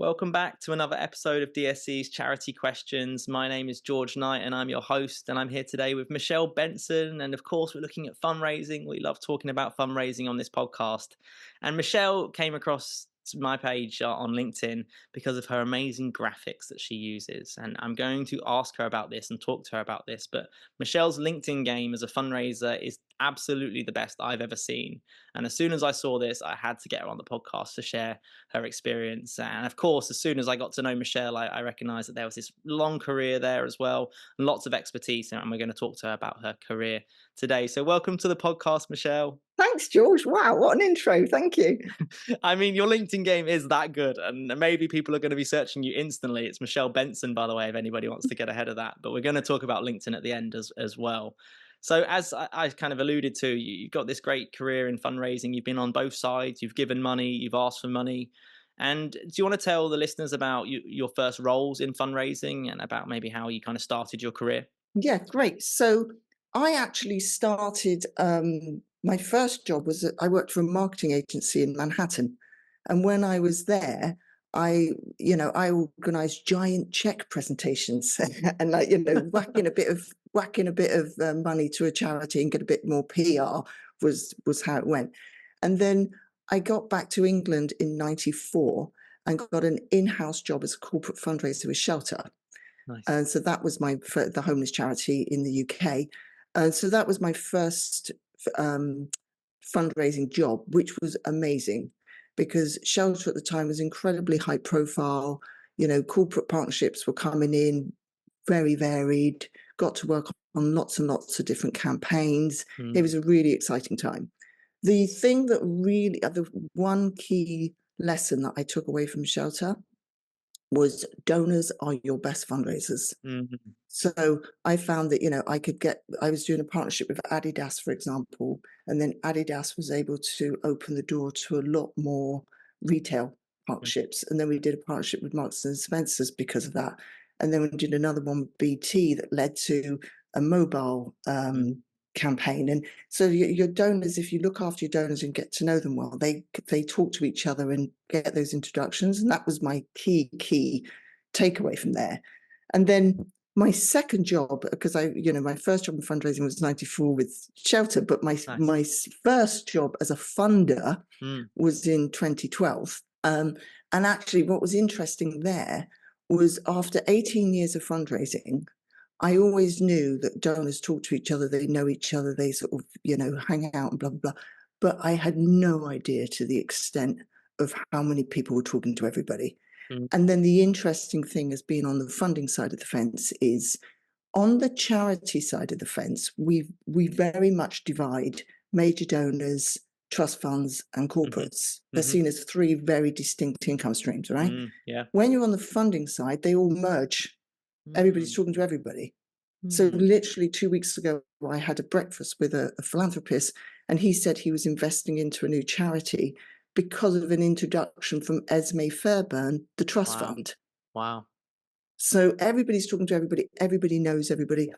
Welcome back to another episode of DSC's Charity Questions. My name is George Knight and I'm your host, and I'm here today with Michelle Benson. And of course, we're looking at fundraising. We love talking about fundraising on this podcast. And Michelle came across my page on LinkedIn because of her amazing graphics that she uses. And I'm going to ask her about this and talk to her about this. But Michelle's LinkedIn game as a fundraiser is absolutely the best I've ever seen. And as soon as I saw this, I had to get her on the podcast to share her experience. And of course, as soon as I got to know Michelle, I recognized that there was this long career there as well, and lots of expertise. And we're going to talk to her about her career today. So welcome to the podcast, Michelle. Thanks, George. Wow, what an intro. Thank you. I mean, your LinkedIn game is that good, and maybe people are going to be searching you instantly. It's Michelle Benson, by the way, if anybody wants to get ahead of that. But we're going to talk about LinkedIn at the end as well. So as I kind of alluded to, you've got this great career in fundraising. You've been on both sides. You've given money. You've asked for money. And do you want to tell the listeners about your first roles in fundraising and about maybe how you kind of started your career? Yeah, great. So I actually started, my first job was I worked for a marketing agency in Manhattan. And when I was there, I organized giant check presentations and whacking a bit of money to a charity and get a bit more PR was how it went. And then I got back to England in '94 and got an in-house job as a corporate fundraiser with Shelter. Nice. And so that was the homeless charity in the UK. And so that was my first fundraising job, which was amazing because Shelter at the time was incredibly high profile. Corporate partnerships were coming in, very varied, got to work on lots and lots of different campaigns. It was a really exciting time. The thing that really, the one key lesson that I took away from Shelter was donors are your best fundraisers. Mm-hmm. So I found that, I was doing a partnership with Adidas, for example, and then Adidas was able to open the door to a lot more retail partnerships. And then we did a partnership with Marks and Spencer's because of that. And then we did another one with BT that led to a mobile campaign. And so your donors, if you look after your donors and get to know them well, they talk to each other and get those introductions. And that was my key takeaway from there. And then my second job, because my first job in fundraising was '94 with Shelter, but my first job as a funder was in 2012. And actually, what was interesting there was after 18 years of fundraising, I always knew that donors talk to each other, they know each other, they sort of, hang out and blah, blah, blah. But I had no idea to the extent of how many people were talking to everybody. And then the interesting thing as being on the funding side of the fence is on the charity side of the fence, we very much divide major donors, trust funds, and corporates. They're seen as three very distinct income streams, right? Yeah. When you're on the funding side, they all merge. Everybody's talking to everybody. So literally 2 weeks ago, I had a breakfast with a philanthropist, and he said he was investing into a new charity because of an introduction from Esme Fairburn, the trust fund. Wow. So everybody's talking to everybody. Everybody knows everybody.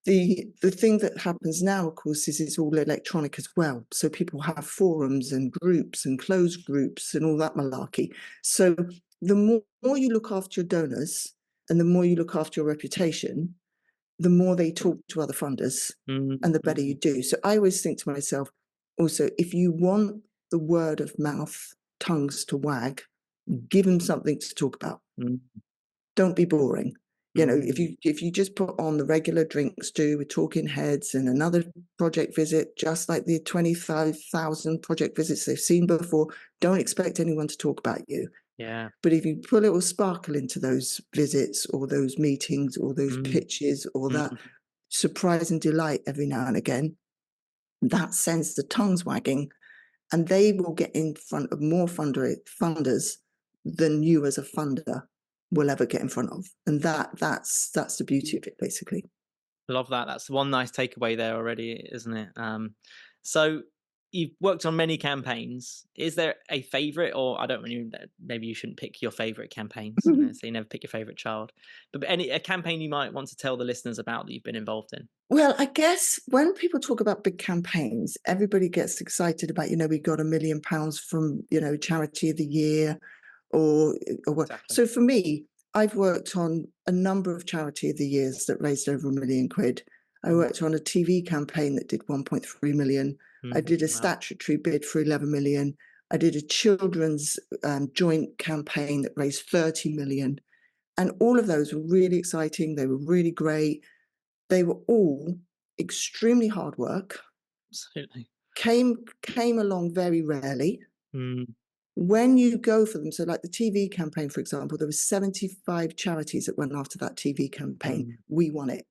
The thing that happens now, of course, is it's all electronic as well. So people have forums and groups and closed groups and all that malarkey. So the more you look after your donors and the more you look after your reputation, the more they talk to other funders and the better you do. So I always think to myself, also, if you want the word of mouth tongues to wag, give them something to talk about. Don't be boring. If you just put on the regular drinks do with talking heads and another project visit, just like the 25,000 project visits they've seen before, don't expect anyone to talk about you. Yeah. But if you put a little sparkle into those visits or those meetings or those pitches or that surprise and delight every now and again, that sends the tongues wagging, and they will get in front of more funders than you as a funder will ever get in front of. And that's the beauty of it, basically. Love that. That's one nice takeaway there already, isn't it? So you've worked on many campaigns. Is there a favorite, or I don't really, maybe you shouldn't pick your favorite campaigns, so you never pick your favorite child, but a campaign you might want to tell the listeners about that you've been involved in? Well, I guess when people talk about big campaigns, everybody gets excited about, we got £1 million from, charity of the year, or what. Exactly. So for me, I've worked on a number of charity of the years that raised over £1 million. I Mm, worked on a TV campaign that did 1.3 million. I mhm. did a Wow. statutory bid for 11 million. I did a children's joint campaign that raised 30 million. And all of those were really exciting. They were really great. They were all extremely hard work, Absolutely. came along very rarely. Mm, When you go for them, so like the TV campaign, for example, there were 75 charities that went after that TV campaign. mm, We won it.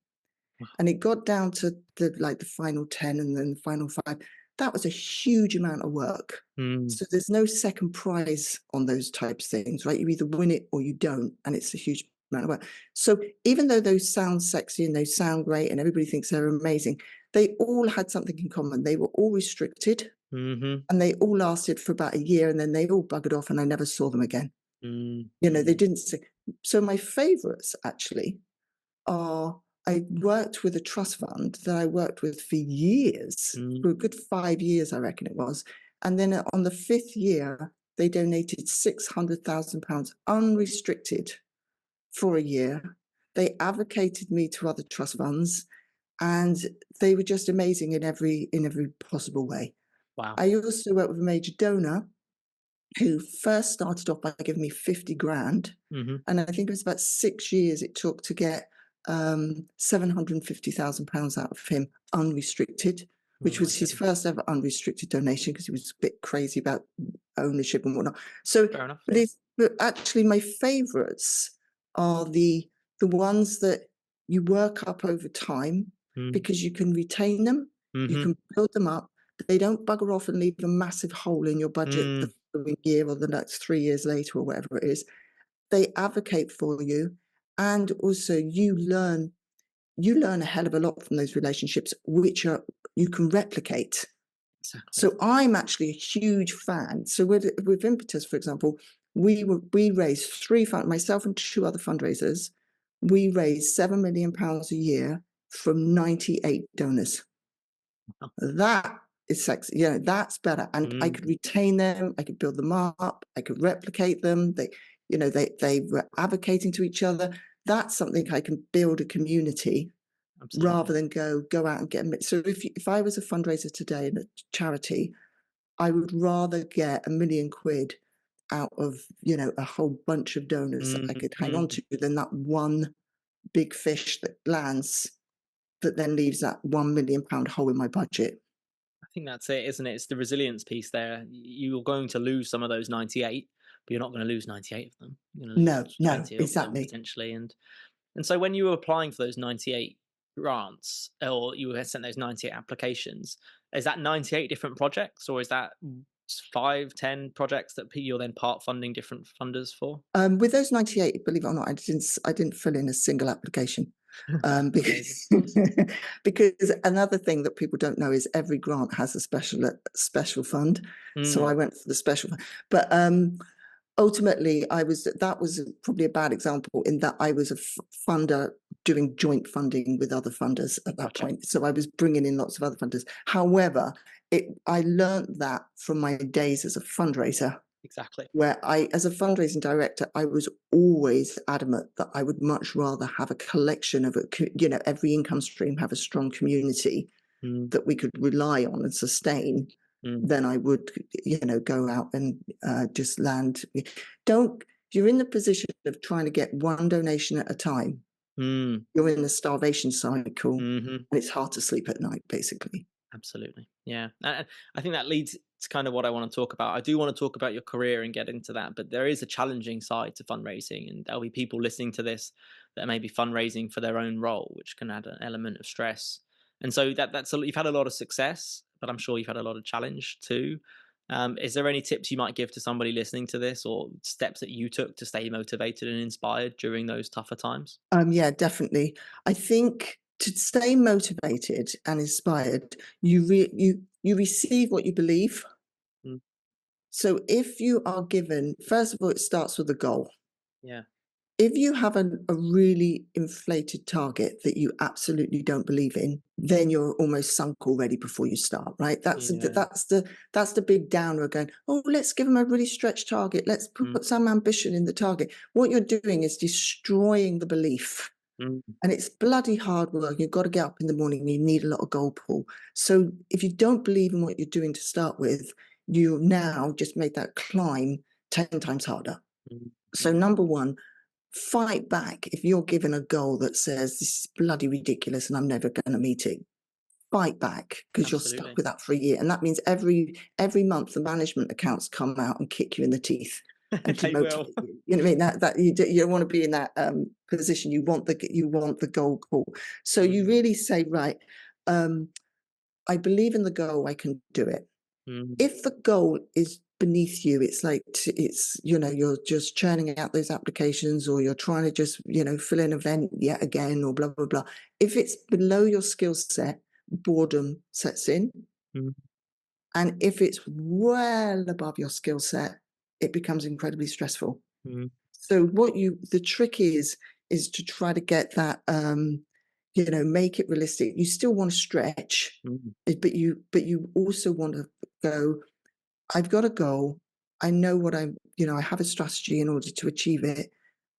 wow. And it got down to the final 10 and then the final 5. That was a huge amount of work. Mm, So there's no second prize on those types of things, right? You either win it or you don't, and it's a huge amount of work. So even though those sound sexy and they sound great and everybody thinks they're amazing, they all had something in common. They were all restricted mhm, and they all lasted for about a year and then they all buggered off and I never saw them again. mm, They mm, didn't say. So my favorites actually are, I worked with a trust fund that I worked with for years, mm. for a good 5 years, I reckon it was. And then on the 5th year, they donated £600,000 unrestricted for a year. They advocated me to other trust funds, and they were just amazing in every possible way. Wow. I also worked with a major donor who first started off by giving me 50 grand. Mhm. And I think it was about 6 years it took to get £750,000 out of him unrestricted, Oh which my was his goodness. first ever unrestricted donation because he was a bit crazy about ownership and whatnot. So, Fair enough, yeah. but actually, my favourites are the ones that you work up over time Mm, because you can retain them, you mhm, can build them up. They don't bugger off and leave a massive hole in your budget the mm, following year or the next 3 years later or whatever it is. They advocate for you, and also you learn a hell of a lot from those relationships, which are you can replicate. exactly. So I'm actually a huge fan. So with Impetus, for example, we raised myself and two other fundraisers. We raised £7 million a year from 98 donors. Wow. That is sexy. That's better. And I Mm, could retain them, I could build them up, I could replicate them. They were advocating to each other. That's something I can build a community rather absolutely. than go out and get them. So if I was a fundraiser today in a charity, I would rather get £1 million out of, a whole bunch of donors that I Mm, could hang on mm. to than that one big fish that lands that then leaves that £1 million hole in my budget. I think that's it, isn't it? It's the resilience piece there. You're going to lose some of those 98, but you're not going to lose 98 of them. You're going to No, lose no, 20 of them exactly. potentially. And so when you were applying for those 98 grants, or you were sent those 98 applications, is that 98 different projects, or is that 5, 10 projects that you're then part funding different funders for? With those 98, believe it or not, I didn't fill in a single application. Amazing. Because because another thing that people don't know is every grant has a special fund. So Mm, I went for the special fund. But ultimately, that was probably a bad example in that I was a funder doing joint funding with other funders at that gotcha. point. So I was bringing in lots of other funders. However, I learned that from my days as a fundraiser, Exactly. where as a fundraising director, I was always adamant that I would much rather have a collection of every income stream have a strong community Mm, that we could rely on and sustain mm, than I would, go out and just land. Don't, you're in the position of trying to get one donation at a time. mm, You're in the starvation cycle mhm. and it's hard to sleep at night, basically. Absolutely. Yeah. And I think that leads to kind of what I want to talk about. I do want to talk about your career and get into that, but there is a challenging side to fundraising, and there'll be people listening to this that may be fundraising for their own role, which can add an element of stress. And so you've had a lot of success, but I'm sure you've had a lot of challenge too. Is there any tips you might give to somebody listening to this, or steps that you took to stay motivated and inspired during those tougher times? Yeah, definitely. I think to stay motivated and inspired, you receive what you believe. Mm, So if you are given, first of all, it starts with a goal. yeah. If you have a really inflated target that you absolutely don't believe in, then you're almost sunk already before you start, right? Yeah. That's the big downer going, oh, let's give them a really stretched target. Let's Mm, put some ambition in the target. What you're doing is destroying the belief. mm, And it's bloody hard work. You've got to get up in the morning. You need a lot of goal pull. So if you don't believe in what you're doing to start with, you now just made that climb 10 times harder. mm, So mm. number one, fight back if you're given a goal that says this is bloody ridiculous and I'm never going to meet it. Fight back because you're stuck Absolutely. with that for a year, and that means every month the management accounts come out and kick you in the teeth and They will. demotivate you. You know what I mean? That you don't want to be in that position. You want the goal pull. So you Mm, really say, right, um, I believe in the goal. I can do it. mm, If the goal is beneath you, it's like it's you're just churning out those applications, or you're trying to just fill in an event yet again, or blah blah blah. If it's below your skill set, boredom sets in, mm, and if it's well above your skill set, it becomes incredibly stressful. mm, So the trick is to try to get that make it realistic. You still want to stretch, mm. but you also want to go, I've got a goal. I know I have a strategy in order to achieve it.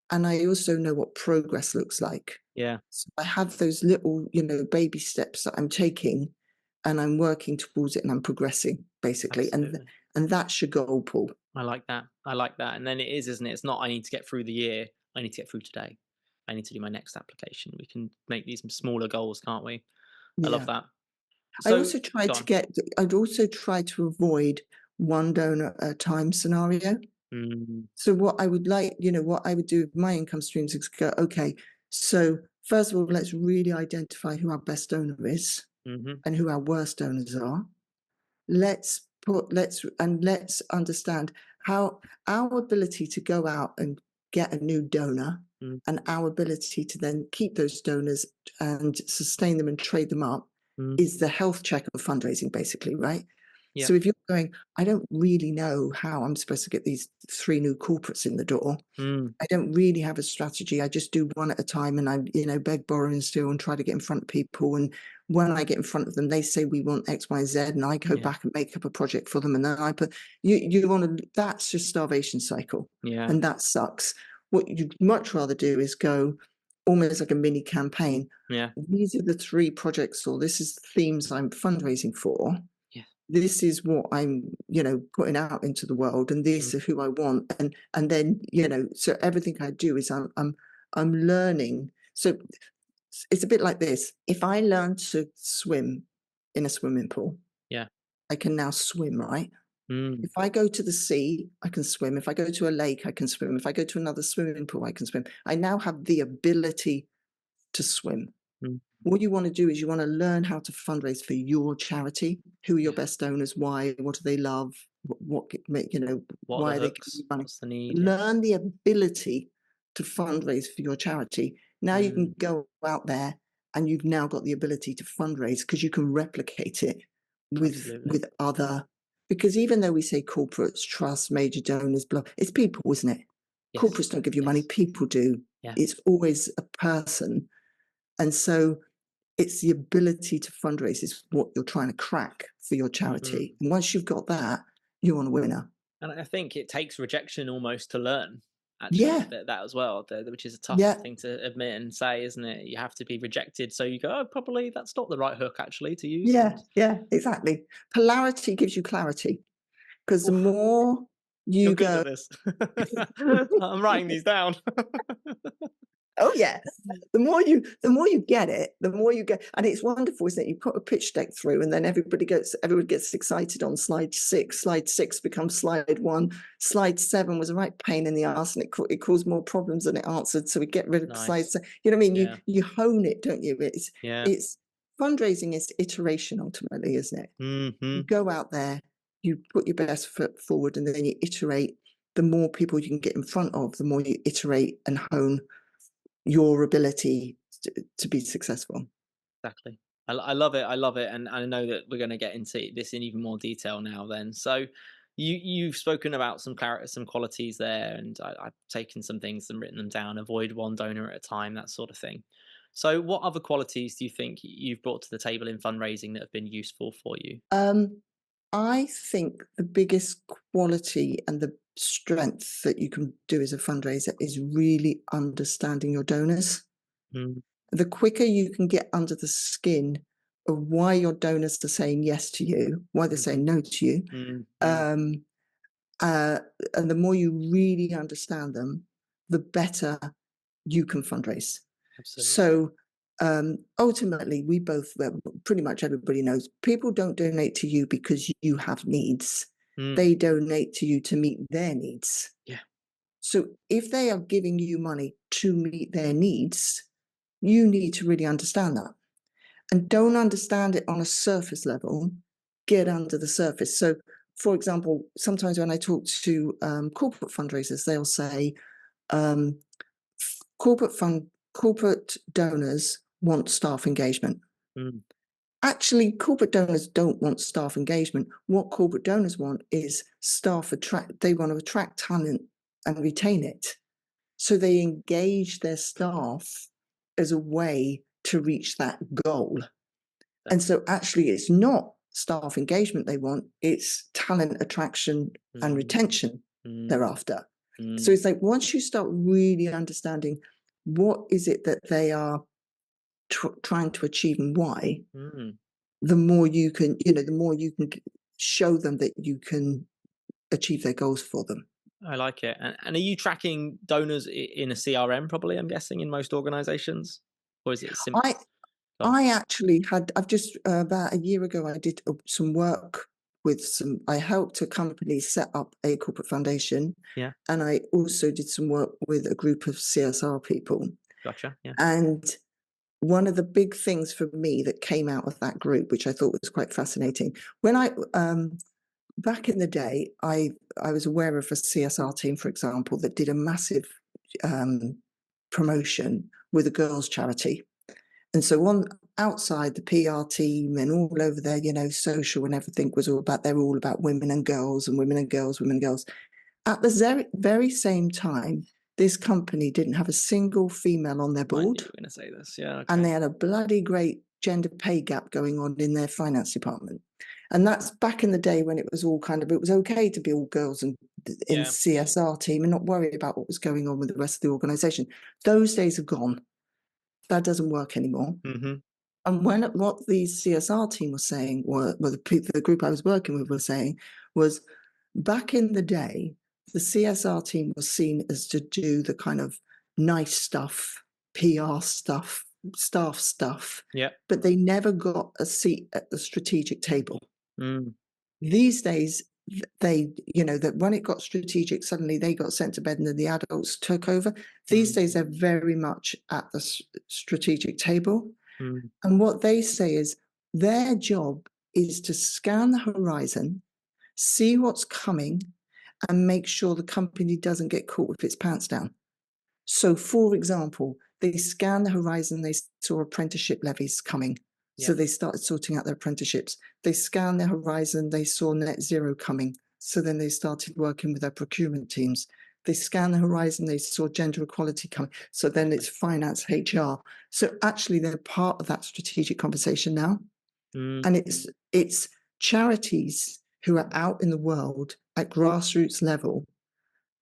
And I also know what progress looks like. Yeah, So I have those little, baby steps that I'm taking, and I'm working towards it, and I'm progressing basically. absolutely. And that's your goal, Paul. I like that. I like that. And then it is, isn't it? It's not I need to get through the year. I need to get through today. I need to do my next application. We can make these smaller goals, can't we? I love Yeah. that. I So also try go to on. get I'd also try to avoid one donor at a time scenario. Mm, So what I would do with my income streams is go, okay, so first of all, let's really identify who our best donor is hmm and who our worst donors are. Let's understand how our ability to go out and get a new donor, mm, and our ability to then keep those donors and sustain them and trade them up, mm, is the health check of fundraising, basically, right? yeah. So if you're going, I don't really know how I'm supposed to get these 3 new corporates in the door. Mm, I don't really have a strategy. I just do one at a time, and I, beg, borrow, and steal, and try to get in front of people. And when I get in front of them, they say we want X, Y, Z, and I go yeah. back and make up a project for them. And then I put you want to. That's your starvation cycle, Yeah. and that sucks. What you'd much rather do is go almost like a mini campaign. Yeah. These are the 3 projects, or this is the themes I'm fundraising for. Yeah. This is what I'm, putting out into the world, and Mm, these are who I want. And then, so everything I do is I'm learning. So it's a bit like this. If I learn to swim in a swimming pool, yeah. I can now swim, right? Mm, If I go to the sea, I can swim. If I go to a lake, I can swim. If I go to another swimming pool, I can swim. I now have the ability to swim. mm, What you want to do is you want to learn how to fundraise for your charity. Who are your yeah. best donors? Why? What do they love? What are Why the are they giving you hooks? money? What's the need? Yeah. Learn the ability to fundraise for your charity. Now you Mm, can go out there, and you've now got the ability to fundraise because you can replicate it absolutely. with other. Because even though we say corporates, trusts, major donors, blah, it's people, isn't it? Yes. Corporates don't give you money, Yes. people do. Yeah. It's always a person. And so it's the ability to fundraise is what you're trying to crack for your hmm charity. And once you've got that, you're on a winner. And I think it takes rejection almost to learn. Actually, Yeah, that as well, which is a tough yeah, thing to admit and say, isn't it? You have to be rejected, so you go, "Oh, probably that's not the right hook actually to use." yeah, And yeah, exactly. Polarity gives you clarity, because the oof, more you're you good go, at this. I'm writing these down. oh yeah. The more you get it, the more you get, and it's wonderful, isn't it? You put a pitch deck through, and then everybody gets excited on slide 6. Slide 6 becomes slide 1. Slide 7 was a right pain in the ass, and it caused more problems than it answered. So we get rid of slide Nice. 7. You know what I mean? You Yeah. you hone it, don't you? Yeah. It's fundraising is iteration ultimately, isn't it? You Mhm. go out there, you put your best foot forward, and then you iterate. The more people you can get in front of, the more you iterate and hone your ability to be successful. Exactly. I love it. I love it, and I know that we're going to get into this in even more detail now. Then, so You've spoken about some qualities there, and I've taken some things and written them down. Avoid one donor at a time, that sort of thing. So, what other qualities do you think you've brought to the table in fundraising that have been useful for you? Um, I think the biggest quality and the strength that you can do as a fundraiser is really understanding your donors. Mm, The quicker you can get under the skin of why your donors are saying yes to you, why they're mm, saying no to you, mm, mm, um, uh, and the more you really understand them, the better you can fundraise. absolutely. So ultimately, we both, well, pretty much everybody knows, people don't donate to you because you have needs. Mm, They donate to you to meet their needs. yeah, So if they are giving you money to meet their needs, you need to really understand that. And don't understand it on a surface level, get under the surface. So, for example, sometimes when I talk to corporate fundraisers, they'll say, um, corporate donors want staff engagement. mm, Actually, corporate donors don't want staff engagement. What corporate donors want is they want to attract talent and retain it. So they engage their staff as a way to reach that goal. And exactly. so actually it's not staff engagement they want, it's talent attraction and Mm, retention mm, thereafter. So mm, it's like once you start really understanding what is it that they are trying to achieve and why, mm. the more you can, the more you can show them that you can achieve their goals for them. I like it. And are you tracking donors in a CRM? Probably, I'm guessing, in most organizations, or is it simple? I I actually I've just about a year ago, I did some work I helped a company set up a corporate foundation. Yeah, And I also did some work with a group of CSR people. gotcha. Yeah, And one of the big things for me that came out of that group, which I thought was quite fascinating, when back in the day, I was aware of a CSR team, for example, that did a massive um, promotion with a girls' charity. And so on outside the PR team and all over there, social and everything was all about, they're all about women and girls and women and girls, women and girls. At the very same time, this company didn't have a single female on their I knew board, you were going to say this. Yeah, and okay. they had a bloody great gender pay gap going on in their finance department. And that's back in the day when it was all it was okay to be all girls and in Yeah. CSR team and not worry about what was going on with the rest of the organization. Those days are gone. That doesn't work anymore. Hmm. And what the CSR team was saying, the group I was working with was saying, was back in the day, the CSR team was seen as to do the kind of nice stuff, PR stuff, staff stuff, Yeah. but they never got a seat at the strategic table. Mm, These days, that when it got strategic, suddenly they got sent to bed and then the adults took over. These mm, days, they're very much at the strategic table. mm. And what they say is their job is to scan the horizon, see what's coming, and make sure the company doesn't get caught with its pants down. So, for example, they scanned the horizon, they saw apprenticeship levies coming. Yeah. So they started sorting out their apprenticeships. They scanned the horizon, they saw net zero coming. So then they started working with their procurement teams. They scanned the horizon, they saw gender equality coming. So then it's finance, HR. So actually, they're part of that strategic conversation now. Mm, And it's charities who are out in the world at grassroots level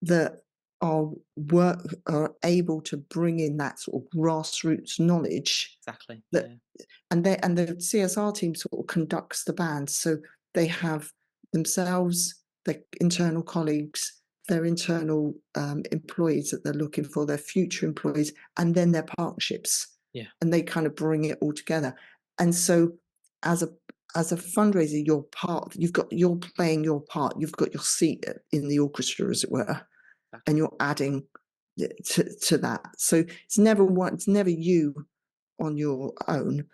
that are able to bring in that sort of grassroots knowledge exactly. that Yeah. and the CSR team sort of conducts the band. So they have themselves, their internal colleagues, their internal employees that they're looking for, their future employees, and then their partnerships. Yeah. And they kind of bring it all together. And so as a fundraiser, you're playing your part. You've got your seat in the orchestra, as it were, and Exactly. you're adding to that. So it's never you on your own,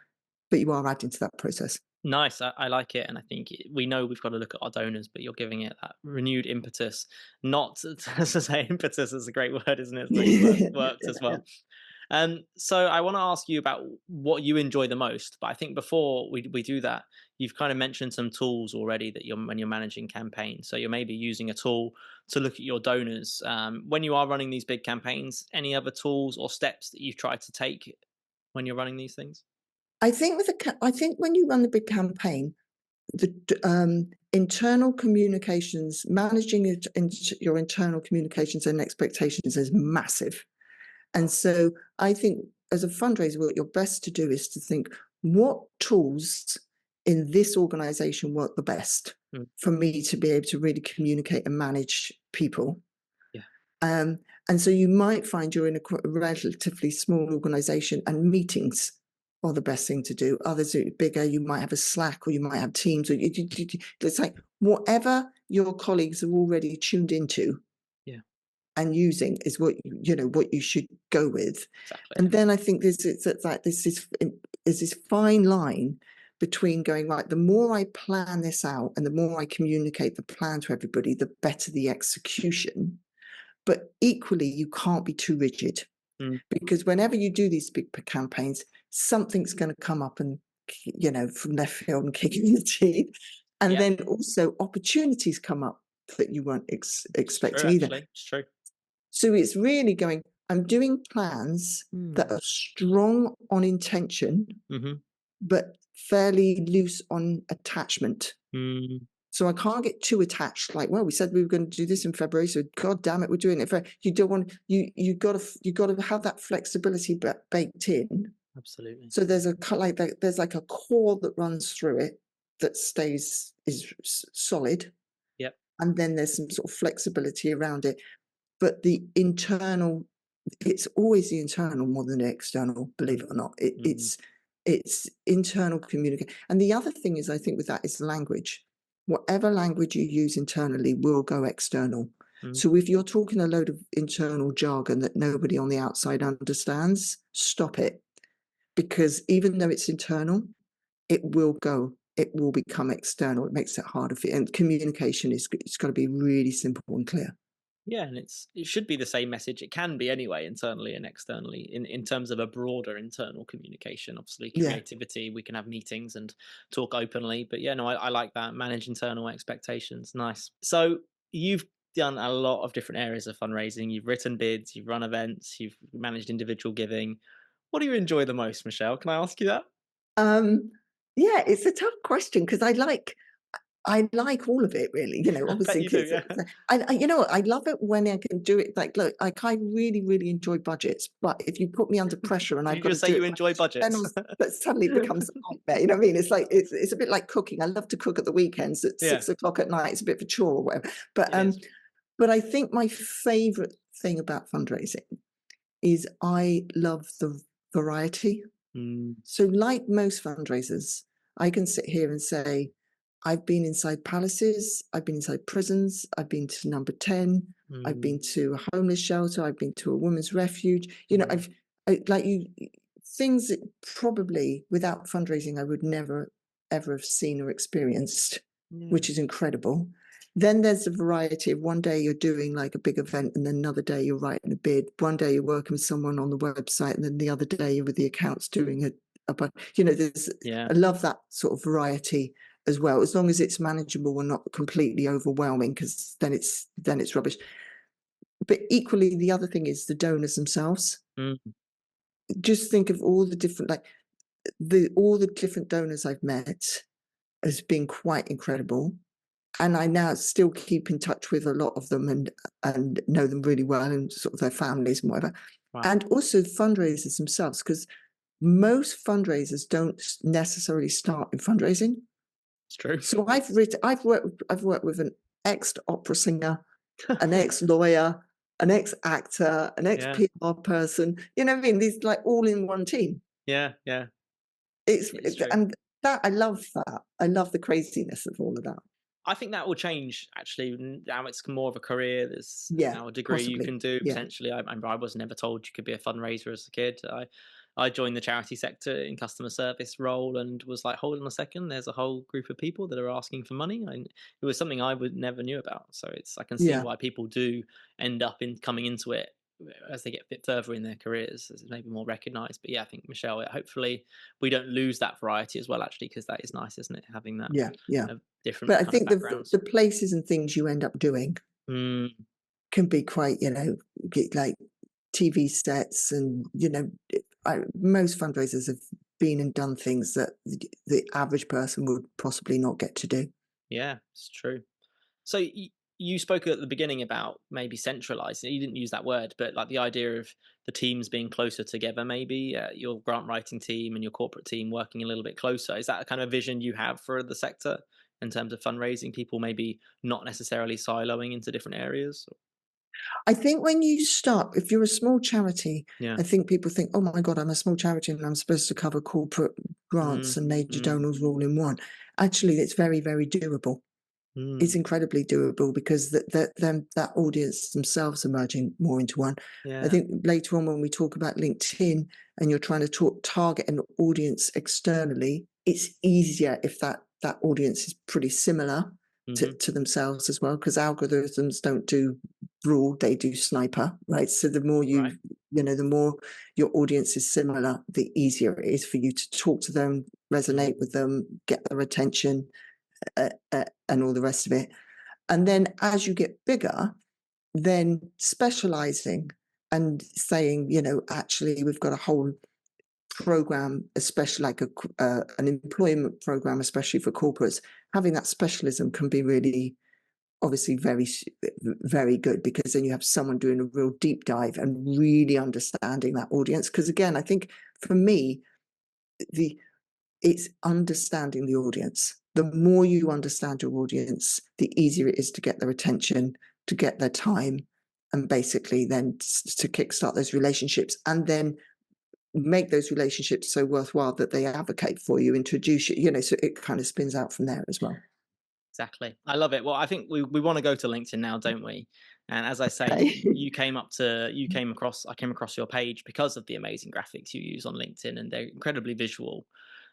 but you are adding to that process. Nice. I like it, and I think we know we've got to look at our donors, but you're giving it that renewed impetus. Not to say impetus is a great word, isn't it? It's really worked as Yeah. well. So I want to ask you about what you enjoy the most. But I think before we do that, you've kind of mentioned some tools already that when you're managing campaigns. So you're maybe using a tool to look at your donors. When you are running these big campaigns, any other tools or steps that you've tried to take when you're running these things? I think when you run the big campaign, the internal communications, managing your internal communications and expectations is massive. And so I think as a fundraiser, what you're best to do is to think, what tools in this organization work the best Mm, for me to be able to really communicate and manage people. yeah. Um, and so you might find you're in a relatively small organization and meetings are the best thing to do. Others are bigger. You might have a Slack or you might have Teams. Or it's like whatever your colleagues are already tuned into Yeah. and using is what what you should go with. Exactly. And then I think it's like this is this fine line between going, right, the more I plan this out and the more I communicate the plan to everybody, the better the execution. But equally, you can't be too rigid Mm, because whenever you do these big campaigns, something's going to come up and from left field and kick you in the teeth. And yeah. then also opportunities come up that you weren't It's true. expecting either. Actually, it's true. So it's really going, I'm doing plans that Mm. are strong on intention, Hmm. but fairly loose on attachment. Mm. So I can't get too attached. Like, well, we said we were going to do this in February, so God damn it, we're doing it. You don't want you got to have that flexibility baked in. Absolutely. So there's there's like a core that runs through it that is solid, Yep. and then there's some sort of flexibility around it. But the internal, it's always the internal more than the external, believe it or not. Mm. It's internal communication. And the other thing is, I think with that is language. Whatever language you use internally will go external. Mm. So if you're talking a load of internal jargon that nobody on the outside understands, stop it. Because even though it's internal, it will become external. It makes it harder for you. And communication it's got to be really simple and clear. Yeah, and it should be the same message. It can be anyway, internally and externally, in terms of a broader internal communication. Obviously, Yeah. creativity. We can have meetings and talk openly, but yeah, no, I like that. Manage internal expectations. Nice. So you've done a lot of different areas of fundraising. You've written bids. You've run events. You've managed individual giving. What do you enjoy the most, Michelle? Can I ask you that? Um, yeah, it's a tough question because I like all of it really, I bet obviously you do. kids. Yeah. I love it when I can do it. Like, look, I really, really enjoy budgets, but if you put me under pressure and Did I've you got to just say do you it, enjoy then budgets? that suddenly becomes a nightmare. You know what I mean? It's like, it's a bit like cooking. I love to cook at the weekends at Yeah, 6 o'clock at night. It's a bit of a chore or whatever. But, it is. but I think my favorite thing about fundraising is I love the variety. Mm, So, like most fundraisers, I can sit here and say, I've been inside palaces, I've been inside prisons, I've been to number 10, I've mm, been to a homeless shelter, I've been to a women's refuge. mm, Like things that probably without fundraising I would never ever have seen or experienced, yeah. which is incredible. Then there's a variety of one day you're doing like a big event and then another day you're writing a bid. One day you're working with someone on the website and then the other day you're with the accounts doing there's, Yeah. I love that sort of variety as well, as long as it's manageable and not completely overwhelming, because then it's rubbish. But equally, the other thing is the donors themselves. Mm, Just think of all the different, like all the different donors I've met has been quite incredible. And I now still keep in touch with a lot of them and know them really well and sort of their families and whatever. wow. And also fundraisers themselves, because most fundraisers don't necessarily start in fundraising. It's true. So I've worked with an ex opera singer, an ex lawyer, an ex actor, an ex Yeah. PR person. You know what I mean? These like all in one team. Yeah, yeah. It's true. And that I love that. I love the craziness of all of that. I think that will change actually. Now it's more of a career. There's Yeah, now a degree you possibly. can do Yeah, potentially. I remember I was never told you could be a fundraiser as a kid. I joined the charity sector in customer service role and was like, hold on a second, there's a whole group of people that are asking for money. And it was something I would never knew about. So I can see yeah, why people do end up in coming into it as they get a bit further in their careers, as maybe more recognised. But yeah, I think Michelle, hopefully we don't lose that variety as well, actually, because that is nice, isn't it? Having that Yeah, yeah. different But I kind of think backgrounds. the places and things you end up doing Mm, can be quite, like TV sets and, most fundraisers have been and done things that the average person would possibly not get to do. yeah, it's true. So you spoke at the beginning about maybe centralizing. You didn't use that word, but like the idea of the teams being closer together, maybe your grant writing team and your corporate team working a little bit closer. Is that a kind of vision you have for the sector in terms of fundraising? People maybe not necessarily siloing into different areas. I think when you start, if you're a small charity, Yeah. I think people think, oh my God, I'm a small charity and I'm supposed to cover corporate grants Mm, and major mm, donors all in one. Actually, it's very, very doable. It's mm. incredibly doable because that audience themselves are merging more into one. I Yeah. think later on when we talk about LinkedIn and you're trying to target an audience externally, it's easier if that audience is pretty similar Hmm. to themselves as well, because algorithms don't do broad, they do sniper, right? So the more Right. the more your audience is similar, the easier it is for you to talk to them, Hmm. resonate with them, get their attention, and all the rest of it. And then as you get bigger, then specializing and saying, actually, we've got a whole program, especially like an employment program, especially for corporates. Having that specialism can be really, obviously, very, very good because then you have someone doing a real deep dive and really understanding that audience. Because again, I think for me, the it's understanding the audience. The more you understand your audience, the easier it is to get their attention, to get their time, and basically then to kickstart those relationships and then make those relationships so worthwhile that they advocate for you, introduce you, so it kind of spins out from there as well. Exactly. I love it. Well, I think we want to go to LinkedIn now, don't we? And as I say, Okay. I came across your page because of the amazing graphics you use on LinkedIn, and they're incredibly visual.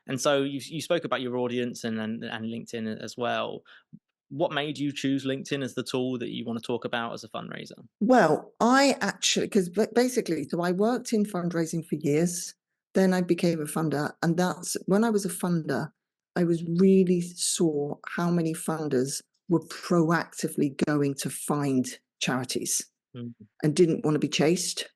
And so you spoke about your audience and LinkedIn as well. What made you choose LinkedIn as the tool that you want to talk about as a fundraiser? Well, I actually, because basically, so I worked in fundraising for years. Then I became a funder. And that's when I was a funder, I was really saw how many funders were proactively going to find charities Mm, and didn't want to be chased.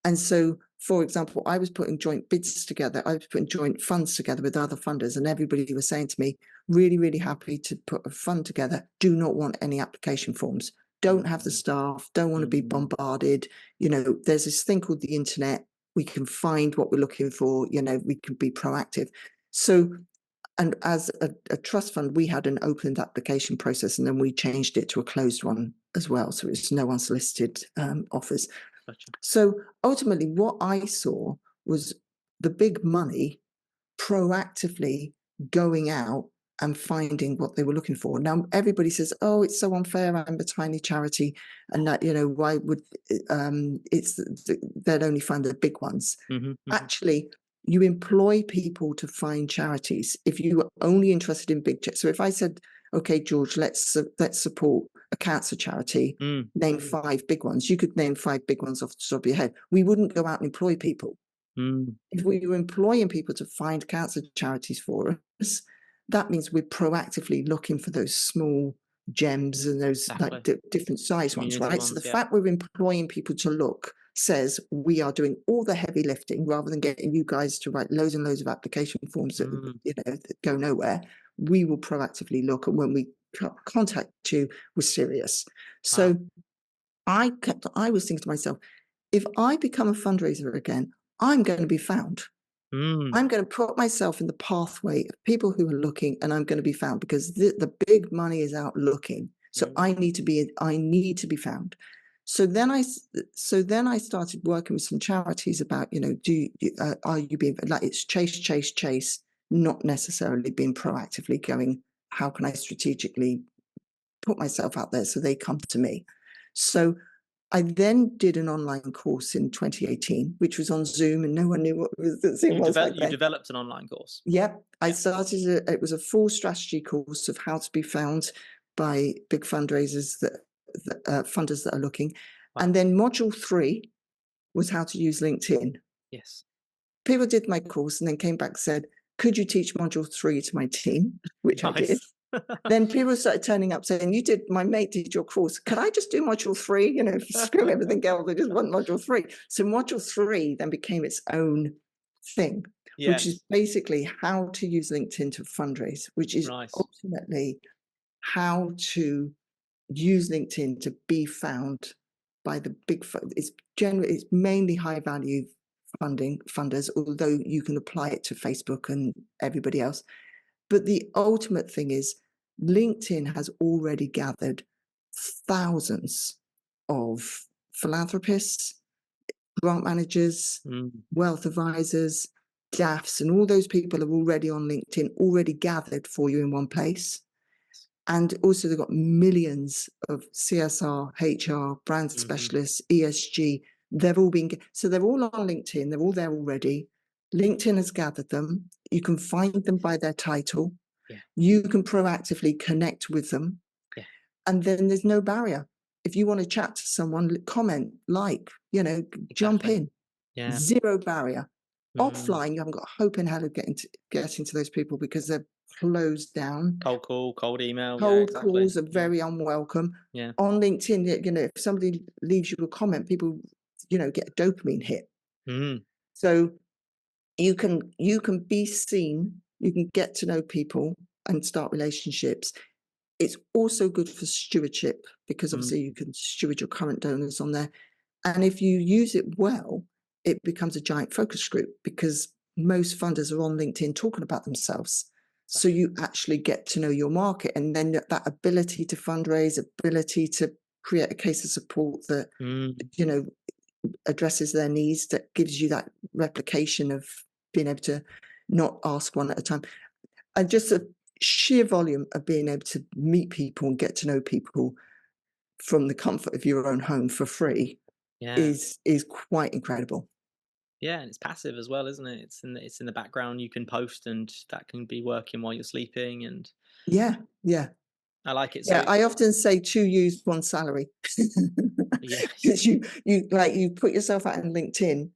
And so, for example, I was putting joint bids together, I was putting joint funds together with other funders, and everybody was saying to me, really, really happy to put a fund together, do not want any application forms, don't have the mm, staff, don't want to be mm, bombarded. There's this thing called the internet. We can find what we're looking for, we can be proactive. So, and as a trust fund, we had an opened application process and then we changed it to a closed one as well. So it's no unsolicited offers. gotcha. So ultimately, what I saw was the big money proactively going out and finding what they were looking for. Now, everybody says, "Oh, it's so unfair. I'm a tiny charity, and that why would they'd only find the big ones." Hmm. Hmm. Actually, you employ people to find charities. If you were only interested in big, so if I said, "Okay, George, let's support a cancer charity," Mm, name 5 big ones. You could name 5 big ones off the top of your head. We wouldn't go out and employ people. mm, If we were employing people to find cancer charities for us, that means we're proactively looking for those small gems and those like exactly. different size ones, Community right? So the ones, yeah. fact we're employing people to look says we are doing all the heavy lifting rather than getting you guys to write loads and loads of application forms that Mm, that go nowhere. We will proactively look, and when we contact you, we're serious. wow. So I was thinking to myself, if I become a fundraiser again, I'm going to be found. Mm, I'm going to put myself in the pathway of people who are looking, and I'm going to be found because the big money is out looking. So mm, I need to be found. So then I started working with some charities about, are you being like, it's chase, chase, chase, not necessarily being proactively going, how can I strategically put myself out there so they come to me? So I then did an online course in 2018, which was on Zoom, and no one knew what Zoom was back you then. developed an online course. Yep, I Yeah. started it was a full strategy course of how to be found by big fundraisers funders that are looking. Wow. And then module 3 was how to use LinkedIn. Yes. People did my course and then came back and said, could you teach module 3 to my team? Which I did. Nice. Then people started turning up saying, my mate did your course. Can I just do module 3? Screw everything else. I just want module 3. So module 3 then became its own thing, which is Yes. basically how to use LinkedIn to fundraise, which is Nice. ultimately how to use LinkedIn to be found by the big it's mainly high value funders, although you can apply it to Facebook and everybody else. But the ultimate thing is LinkedIn has already gathered thousands of philanthropists, grant managers, Mm. wealth advisors, DAFs, and all those people are already on LinkedIn, already gathered for you in one place. And also they've got millions of CSR, HR, brand Mhm. specialists, ESG. They've all been, so they're all on LinkedIn. They're all there already. LinkedIn has gathered them. You can find them by their title. Yeah. You can proactively connect with them. Yeah. And then there's no barrier. If you want to chat to someone, comment, jump Exactly. in. Yeah. Zero barrier. Mm. Offline, you haven't got hope in hell of getting to those people because they're closed down. Cold call, cold email. Yeah, Cold exactly. calls are Yeah. very unwelcome. Yeah. On LinkedIn, if somebody leaves you a comment, people, get a dopamine hit. Mm. So you can be seen, you can get to know people and start relationships. It's also good for stewardship because Mm. obviously you can steward your current donors on there. And if you use it well, it becomes a giant focus group because most funders are on LinkedIn talking about themselves. So Exactly. you actually get to know your market, and then that ability to fundraise, ability to create a case of support that, Mm. you know, addresses their needs, that gives you that replication of being able to not ask one at a time. And just a sheer volume of being able to meet people and get to know people from the comfort of your own home for free Yeah. is quite incredible. Yeah, and it's passive as well, isn't it? It's in the background. You can post, and that can be working while you're sleeping. And Yeah, yeah, I like it. yeah. So I often say 2 use, 1 salary. yes, Because you put yourself out on LinkedIn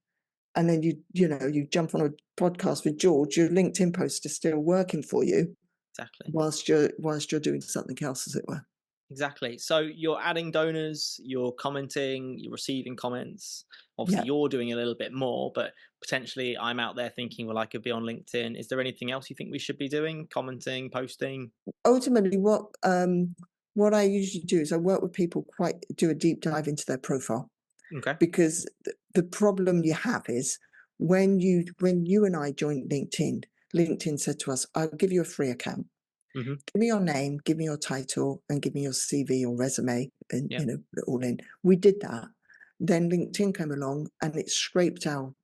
and then you jump on a podcast with George, your LinkedIn post is still working for you exactly. whilst you're doing something else, as it were. Exactly. So you're adding donors, you're commenting, you're receiving comments. Obviously, Yeah. you're doing a little bit more, but potentially I'm out there thinking, well, I could be on LinkedIn. Is there anything else you think we should be doing? Commenting, posting? Ultimately, what I usually do is I work with people, do a deep dive into their profile. Okay. Because the problem you have is when you and I joined LinkedIn, LinkedIn said to us, I'll give you a free account. Hmm. Give me your name, give me your title, and give me your CV or resume, and Yeah. put it all in. We did that. Then LinkedIn came along and it scraped our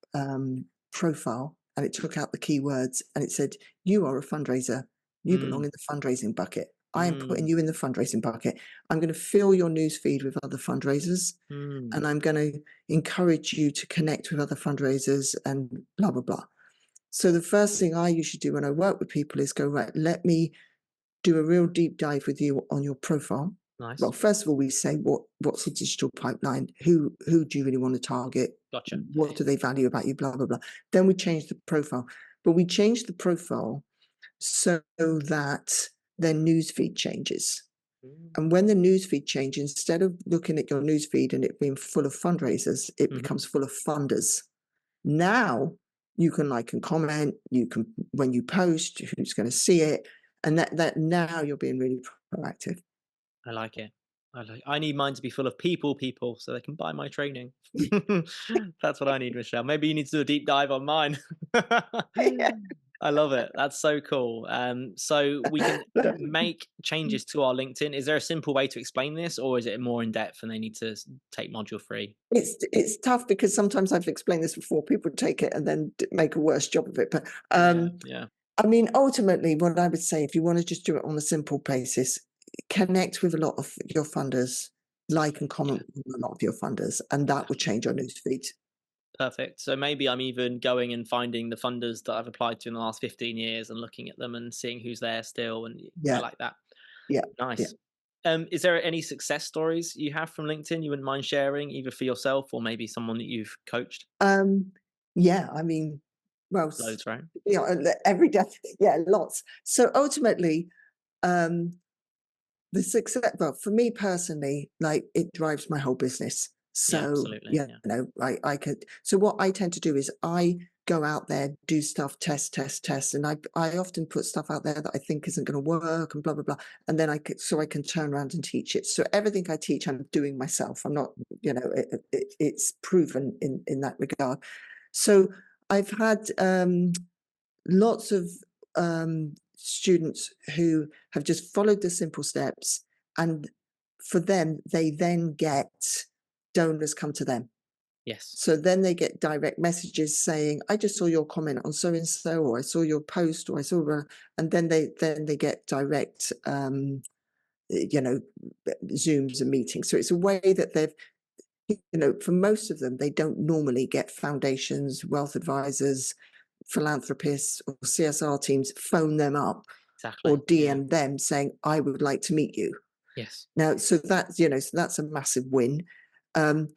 profile and it took out the keywords and it said, you are a fundraiser. You belong Mm, in the fundraising bucket. I am putting mm, you in the fundraising bucket. I'm going to fill your newsfeed with other fundraisers, mm. and I'm going to encourage you to connect with other fundraisers and blah, blah, blah. So the first thing I usually do when I work with people is go, right, let me do a real deep dive with you on your profile. Well, Nice. first of all, we say what's the digital pipeline? Who do you really want to target? Gotcha. What do they value about you? Blah, blah, blah. Then we change the profile. But we change the profile so that their newsfeed changes. Mm, And when the newsfeed changes, instead of looking at your newsfeed and it being full of fundraisers, it mhm. becomes full of funders. Now you can like and comment, you can, when you post, who's going to see it. And that now you're being really proactive. I like it. I need mine to be full of people, so they can buy my training. That's what I need, Michelle. Maybe you need to do a deep dive on mine. I love it. That's so cool. So we can make changes to our LinkedIn. Is there a simple way to explain this, or is it more in depth and they need to take module 3? It's tough because sometimes I've explained this before. People take it and then make a worse job of it. But Yeah, yeah, I mean, ultimately, what I would say, if you want to just do it on a simple basis, connect with a lot of your funders, like and exactly. Yeah, comment with a lot of your funders, and that will exactly. change your newsfeed. Perfect. So maybe I'm even going and finding the funders that I've applied to in the last 15 years and looking at them and seeing who's there still. And I Yeah, like that. yeah, yeah. Nice. Is there any success stories you have from LinkedIn you wouldn't mind sharing, either for yourself or maybe someone that you've coached? Um, yeah, I mean, well, Loads, right? yeah, every day, yeah, lots. So ultimately, um, the success, well, for me personally, like it drives my whole business. Yeah, So, absolutely. yeah, Yeah. I could, so what I tend to do is I go out there, do stuff, test, and I often put stuff out there that I think isn't going to work and blah, blah, blah. And then so I can turn around and teach it. So everything I teach, I'm doing myself. I'm not, it's proven in that regard. So I've had, lots of students who have just followed the simple steps, and for them, they then get donors come to them. Yes. So then they get direct messages saying, "I just saw your comment on so and so," or "I saw your post," or "I saw," and then they get direct, you know, Zooms and meetings. So it's a way that they've, for most of them, they don't normally get foundations, wealth advisors, philanthropists, or CSR teams phone them up or Exactly. Yeah. DM them saying, "I would like to meet you." Yes. Now, so that's a massive win. Um,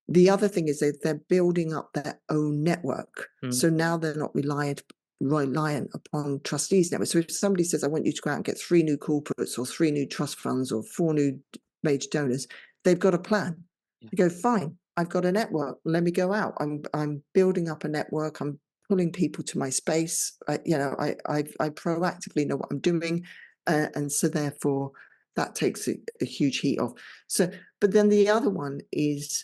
the other thing is that they're building up their own network. Mm. So now they're not reliant upon trustees network. So if somebody says, "I want you to go out and get 3 new corporates or 3 new trust funds or 4 new major donors," they've got a plan. Yeah. They go, "Fine, I've got a network. Let me go out. I'm building up a network. I'm pulling people to my space. I proactively know what I'm doing, and so therefore that takes a huge heat off." So, but then the other one is,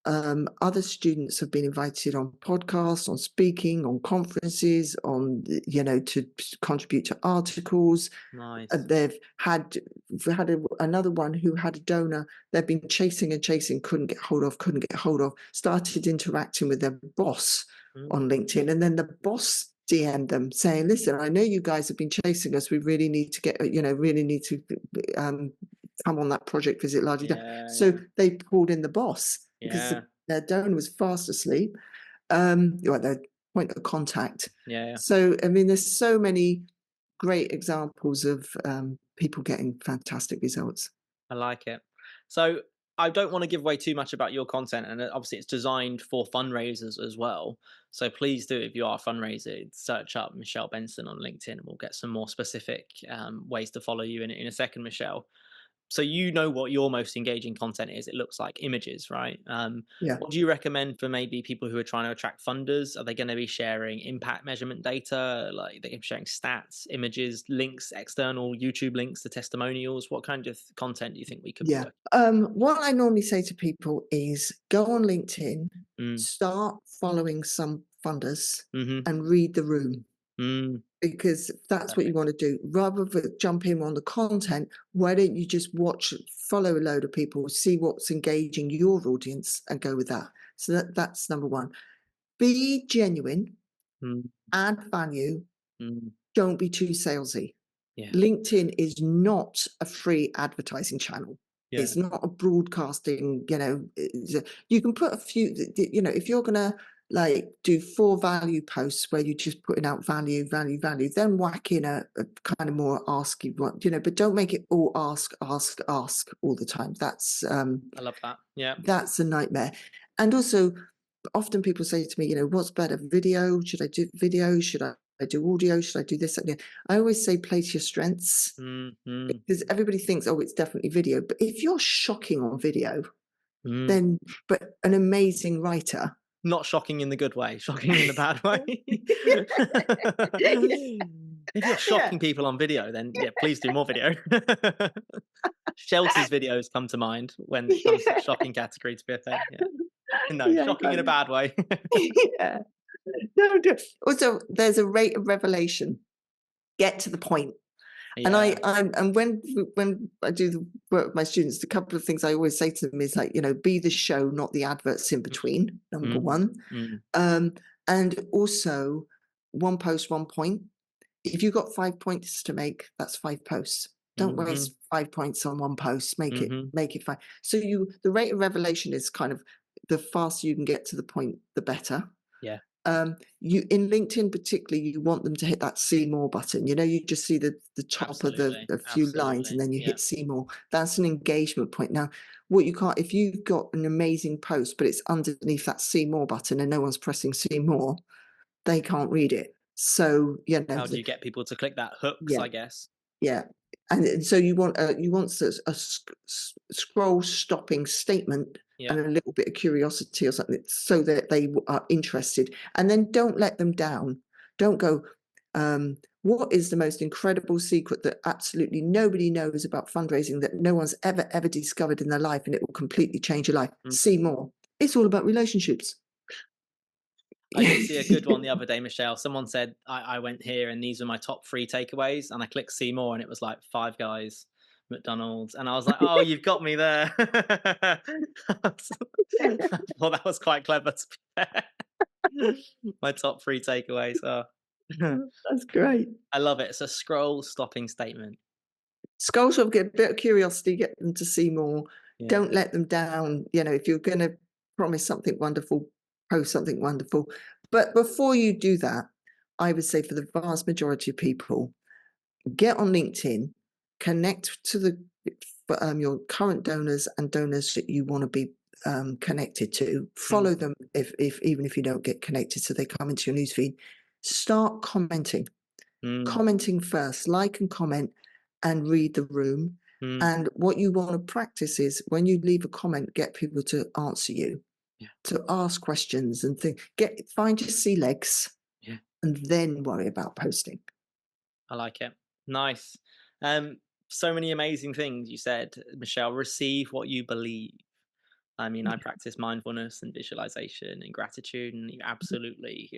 other students have been invited on podcasts, on speaking, on conferences, to contribute to articles. Nice. We've had another one who had a donor they've been chasing and chasing, couldn't get hold of, started interacting with their boss Mm. on LinkedIn. And then the boss DM'd them saying, "Listen, I know you guys have been chasing us. We really need to um, come on that project visit, la di da." Yeah. So Yeah. they pulled in the boss because Yeah. their donor was fast asleep, their point of contact. Yeah. Yeah. So, I mean, there's so many great examples of people getting fantastic results. I like it. So I don't want to give away too much about your content, and obviously it's designed for fundraisers as well. So please do, if you are fundraising, search up Michelle Benson on LinkedIn, and we'll get some more specific ways to follow you in a second, Michelle. So you know what your most engaging content is. It looks like images, right? Yeah, What do you recommend for maybe people who are trying to attract funders? Are they going to be sharing impact measurement data, like they're sharing stats, images, links, external YouTube links to testimonials? What kind of content do you think we could be yeah. working? What I normally say to people is go on LinkedIn, Mm. start following some funders, Mm-hmm. and read the room. Mm. Because that's what you Perfect. want to do. Rather than jump in on the content, why don't you just follow a load of people, see what's engaging your audience, and go with that. So that's number one. Be genuine, Mm. add value, Mm. don't be too salesy. Yeah. LinkedIn is not a free advertising channel. Yeah. It's not a broadcasting, you can put a few, if you're going to like do 4 value posts where you're just putting out value, value, value, then whack in a kind of more asky one, but don't make it all ask, ask, ask all the time. I love that. Yeah. That's a nightmare. And also, often people say to me, "What's better, video? Should I do video? Should I do audio? Should I do this?" I always say play to your strengths, Mm. Mm. because everybody thinks, "Oh, it's definitely video." But if you're shocking on video, Mm. then but an amazing writer. Not shocking in the good way, shocking in the bad way. If you're Yeah. shocking people on video, then yeah, please do more video. Shelter's videos come to mind when it comes to the Yeah. shocking category, to be fair. Yeah. No, Yeah, shocking in a bad way. yeah. No, no. Also, there's a rate of revelation. Get to the point. And Yeah. when I do the work with my students, a couple of things I always say to them is like, be the show, not the adverts in Mm. between, number Mm. one. Mm. Um, and also, one post, one point. If you've got 5 points to make, that's 5 posts. Don't Mhm. waste 5 points on one post. Make it Mhm. make it 5. So the rate of revelation is kind of, the faster you can get to the point, the better. Yeah. You in LinkedIn particularly, you want them to hit that see more button. You just see the top of Absolutely. the few lines, and Absolutely. then you Yeah. hit see more. That's an engagement point. Now, what you can't, if you've got an amazing post, but it's underneath that see more button and no one's pressing see more, they can't read it. So, How do you get people to click that? Hooks, yeah, I guess. yeah. And so you want scroll stopping statement Yeah. and a little bit of curiosity or something, so that they are interested, and then don't let them down. Don't go, what is the most incredible secret that absolutely nobody knows about fundraising, that no one's ever discovered in their life, and it will completely change your life? Mhm. See more. It's all about relationships. I did see a good one the other day, Michelle. Someone said, I went here and these are my top 3 takeaways. And I clicked see more and it was like Five Guys, McDonald's. And I was like, oh, you've got me there. I thought that was quite clever, to be fair. My top 3 takeaways. Oh. That's great. I love it. It's a scroll stopping statement. Skulls will get a bit of curiosity, get them to see more. Yeah. Don't let them down. If you're going to promise something wonderful, post something wonderful. But before you do that, I would say for the vast majority of people, get on LinkedIn, connect to your current donors and donors that you want to be connected to. Mm, Follow them if even if you don't get connected, so they come into your newsfeed. Start commenting. mm, Commenting first, like and comment, and read the room. mm. And what you want to practice is, when you leave a comment, get people to answer you, Yeah. to ask questions and find your sea legs, Yeah. and then worry about posting. I like it. Nice. Um, so many amazing things you said, Michelle. Receive what you believe. I mean, I practice mindfulness and visualization and gratitude, and you absolutely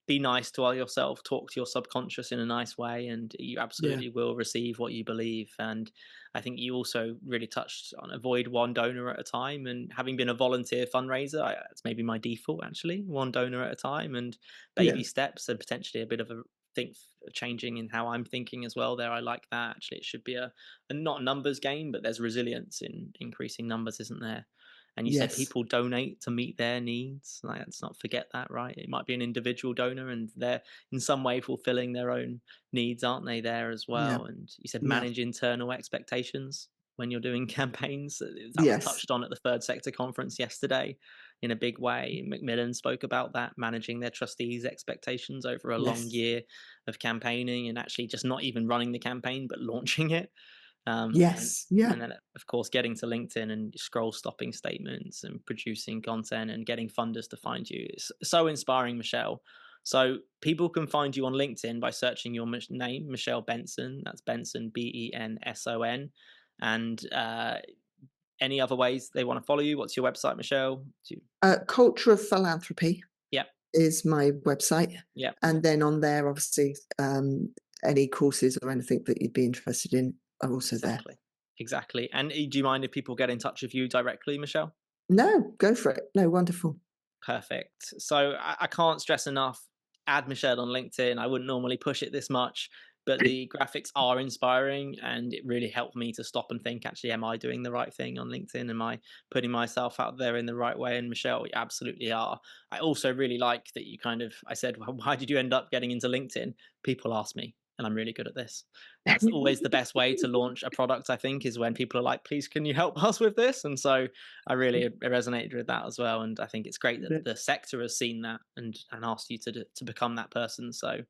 be nice to yourself, talk to your subconscious in a nice way, and you Yeah. absolutely will receive what you believe. And I think you also really touched on avoid one donor at a time. And having been a volunteer fundraiser, it's maybe my default, actually, one donor at a time, and Yeah. baby steps, and potentially a bit of a think changing in how I'm thinking as well. There, I like that. Actually, it should be a not a numbers game, but there's resilience in increasing numbers, isn't there? And you said Yes. people donate to meet their needs. Like, let's not forget that, right? It might be an individual donor and they're in some way fulfilling their own needs, aren't they, there as Yeah. well? And you said Yeah. manage internal expectations when you're doing campaigns. That was Yes. touched on at the Third Sector Conference yesterday in a big way. Macmillan spoke about that, managing their trustees' expectations over a long Yes. year of campaigning, and actually just not even running the campaign, but launching it. Um, and Yes. Yeah. and then of course getting to LinkedIn and scroll stopping statements and producing content and getting funders to find you. It's so inspiring, Michelle. So people can find you on LinkedIn by searching your name, Michelle Benson. That's Benson, Benson. And any other ways they want to follow you? What's your website, Michelle? Culture of Philanthropy Yep, is my website. yep, And then on there, obviously, any courses or anything that you'd be interested in are also there. exactly. Exactly. And do you mind if people get in touch with you directly, Michelle? No, go for it. No, wonderful. Perfect. So I can't stress enough, add Michelle on LinkedIn. I wouldn't normally push it this much, but the graphics are inspiring and it really helped me to stop and think, actually, am I doing the right thing on LinkedIn? Am I putting myself out there in the right way? And Michelle, you absolutely are. I also really like that I said, well, why did you end up getting into LinkedIn? People ask me, and I'm really good at this. That's always the best way to launch a product, I think, is when people are like, please, can you help us with this? And so I really resonated with that as well. And I think it's great that the sector has seen that and asked you to become that person. So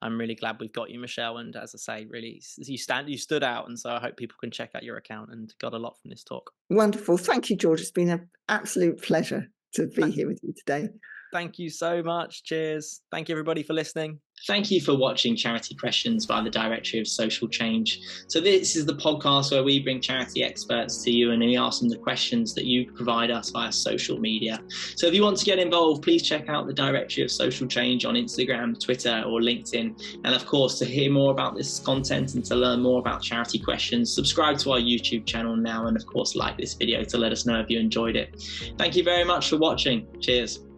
I'm really glad we've got you, Michelle. And as I say, really, you stood out. And so I hope people can check out your account and got a lot from this talk. Wonderful. Thank you, George. It's been an absolute pleasure to be here with you today. Thank you so much. Cheers. Thank you, everybody, for listening. Thank you for watching Charity Questions by the Directory of Social Change. So this is the podcast where we bring charity experts to you and we ask them the questions that you provide us via social media. So if you want to get involved, please check out the Directory of Social Change on Instagram, Twitter, or LinkedIn. And of course, to hear more about this content and to learn more about Charity Questions, subscribe to our YouTube channel now, and of course, like this video to let us know if you enjoyed it. Thank you very much for watching. Cheers.